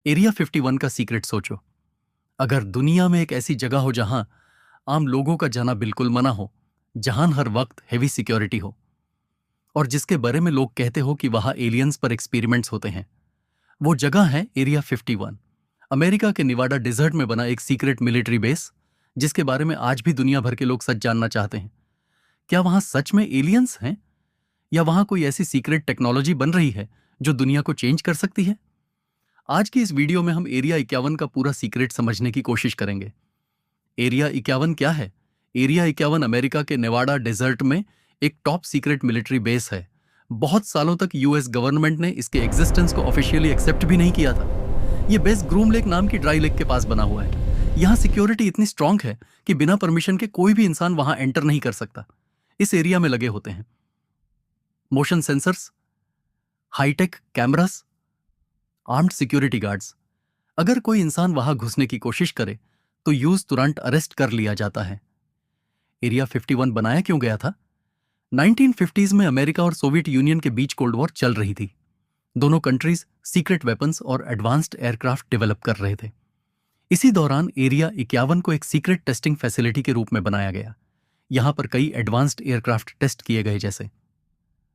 Area 51 का secret सोचो। अगर दुनिया में एक ऐसी जगह हो जहां आम लोगों का जाना बिल्कुल मना हो, जहां हर वक्त हेवी सिक्योरिटी हो और जिसके बारे में लोग कहते हो कि वहां एलियंस पर एक्सपेरिमेंट्स होते हैं, वो जगह है एरिया 51। अमेरिका के निवाडा डिजर्ट में बना एक सीक्रेट मिलिट्री बेस, जिसके बारे में आज भी दुनिया भर के लोग सच जानना चाहते हैं। क्या वहां सच में एलियंस हैं, या वहां कोई ऐसी सीक्रेट टेक्नोलॉजी बन रही है जो दुनिया को चेंज कर सकती है? आज की इस वीडियो में हम एरिया 51 का पूरा सीक्रेट समझने की कोशिश करेंगे। एरिया 51 क्या है? एरिया 51 अमेरिका के नेवाडा डेजर्ट में एक टॉप सीक्रेट मिलिट्री बेस है। बहुत सालों तक यूएस गवर्नमेंट ने इसके एग्जिस्टेंस को ऑफिशियली एक्सेप्ट भी नहीं किया था। यह बेस ग्रूम लेक नाम की ड्राई लेक के पास बना हुआ है। यहां सिक्योरिटी इतनी स्ट्रांग है कि बिना परमिशन के कोई भी इंसान वहां एंटर नहीं कर सकता। इस एरिया में लगे होते हैं motion sensors, hi-tech cameras, armed security guards. अगर कोई इंसान वहां घुसने की कोशिश करे तो यूज तुरंत अरेस्ट कर लिया जाता है। एरिया 51 बनाया क्यों गया था? 1950s में अमेरिका और सोवियत यूनियन के बीच कोल्ड वॉर चल रही थी। दोनों कंट्रीज सीक्रेट वेपन्स और एडवांस्ड एयरक्राफ्ट डेवलप कर रहे थे। इसी दौरान एरिया 51 को एक सीक्रेट टेस्टिंग फैसिलिटी के रूप में बनाया गया। यहां पर कई एडवांस्ड एयरक्राफ्ट टेस्ट किए गए, जैसे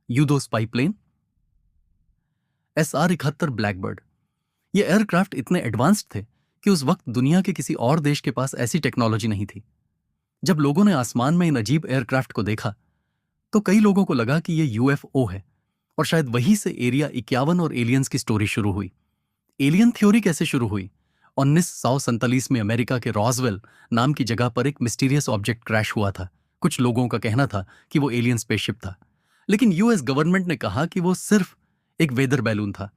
यूदो स्पाई प्लेन, SR-71 ब्लैकबर्ड। ये एयरक्राफ्ट इतने एडवांस्ड थे कि उस वक्त दुनिया के किसी और देश के पास ऐसी टेक्नोलॉजी नहीं थी। जब लोगों ने आसमान में इन अजीब एयरक्राफ्ट को देखा तो कई लोगों को लगा कि ये यूएफओ है, और शायद वहीं से एरिया 51 और एलियंस की स्टोरी शुरू हुई। एलियन थ्योरी कैसे शुरू हुई? 1947 में अमेरिका के रॉसवेल नाम की जगह पर एक मिस्टीरियस ऑब्जेक्ट क्रैश हुआ था। कुछ लोगों का कहना था कि वो एलियन स्पेसशिप था, लेकिन यूएस गवर्नमेंट ने कहा कि वो सिर्फ एक वेदर बैलून था।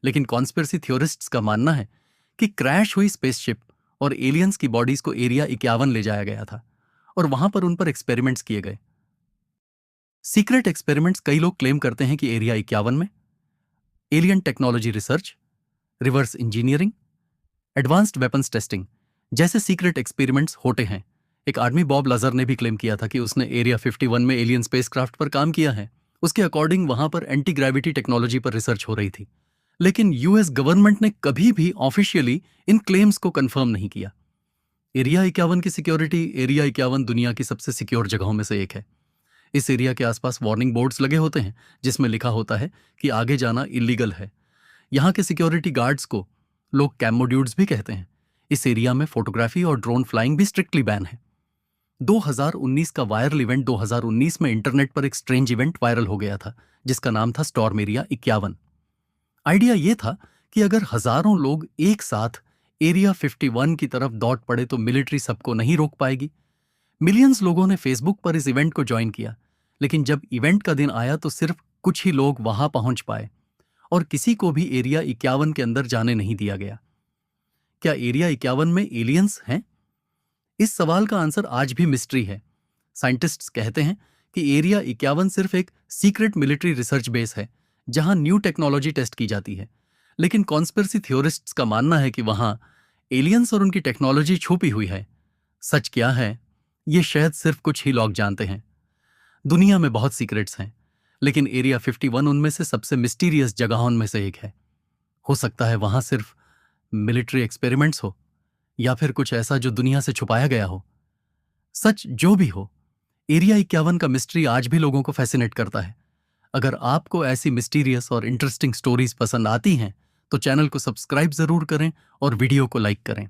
लेकिन कॉन्स्पिरेसी थ्योरिस्ट्स का मानना है कि क्रैश हुई स्पेसशिप और एलियंस की बॉडीज को एरिया 51 ले जाया गया था और वहां पर उन पर एक्सपेरिमेंट्स किए गए। सीक्रेट एक्सपेरिमेंट्स कई लोग क्लेम करते हैं कि एरिया 51 में alien technology research, reverse engineering, advanced weapons testing जैसे सीक्रेट एक्सपेरिमेंट्स होते हैं। एक आदमी बॉब लजर ने भी क्लेम किया था कि उसने एरिया 51 में एलियन स्पेसक्राफ्ट पर काम किया है। उसके अकॉर्डिंग वहां पर एंटी ग्रेविटी टेक्नोलॉजी पर रिसर्च हो रही थी। लेकिन यूएस गवर्नमेंट ने कभी भी ऑफिशियली इन क्लेम्स को कंफर्म नहीं किया। एरिया 51 की सिक्योरिटी, एरिया 51 दुनिया की सबसे सिक्योर जगहों में से एक है। इस एरिया के आसपास वार्निंग बोर्ड्स लगे होते हैं जिसमें लिखा होता है कि आगे जाना इलीगल है। यहाँ के सिक्योरिटी गार्ड्स को लोग कैमोड्यूड्स भी कहते हैं। इस एरिया में फोटोग्राफी और ड्रोन फ्लाइंग भी स्ट्रिक्टली बैन है। 2019 का वायरल इवेंट 2019 में इंटरनेट पर एक स्ट्रेंज इवेंट वायरल हो गया था जिसका नाम था स्टॉर्म एरिया 51। आइडिया यह था कि अगर हजारों लोग एक साथ एरिया 51 की तरफ दौड़ पड़े तो मिलिट्री सबको नहीं रोक पाएगी। मिलियंस लोगों ने फेसबुक पर इस इवेंट को ज्वाइन किया, लेकिन जब इवेंट का दिन आया तो सिर्फ कुछ ही लोग वहां पहुंच पाए और किसी को भी एरिया 51 के अंदर जाने नहीं दिया गया। क्या एरिया 51 में एलियंस हैं? इस सवाल का आंसर आज भी मिस्ट्री है। साइंटिस्ट्स कहते हैं कि एरिया 51 सिर्फ एक सीक्रेट मिलिट्री रिसर्च बेस है जहां न्यू टेक्नोलॉजी टेस्ट की जाती है। लेकिन कॉन्स्पिरेसी थ्योरिस्ट्स का मानना है कि वहां एलियंस और उनकी टेक्नोलॉजी छुपी हुई है। सच क्या है, ये शायद सिर्फ कुछ ही लोग जानते हैं। दुनिया में बहुत सीक्रेट्स हैं, लेकिन एरिया 51 उनमें से सबसे मिस्टीरियस जगहों में से एक है। हो सकता है वहां सिर्फ मिलिट्री एक्सपेरिमेंट्स हो, या फिर कुछ ऐसा जो दुनिया से छुपाया गया हो। सच जो भी हो, एरिया 51 का मिस्ट्री आज भी लोगों को फैसिनेट करता है। अगर आपको ऐसी मिस्टीरियस और इंटरेस्टिंग स्टोरीज पसंद आती हैं तो चैनल को सब्सक्राइब जरूर करें और वीडियो को लाइक करें।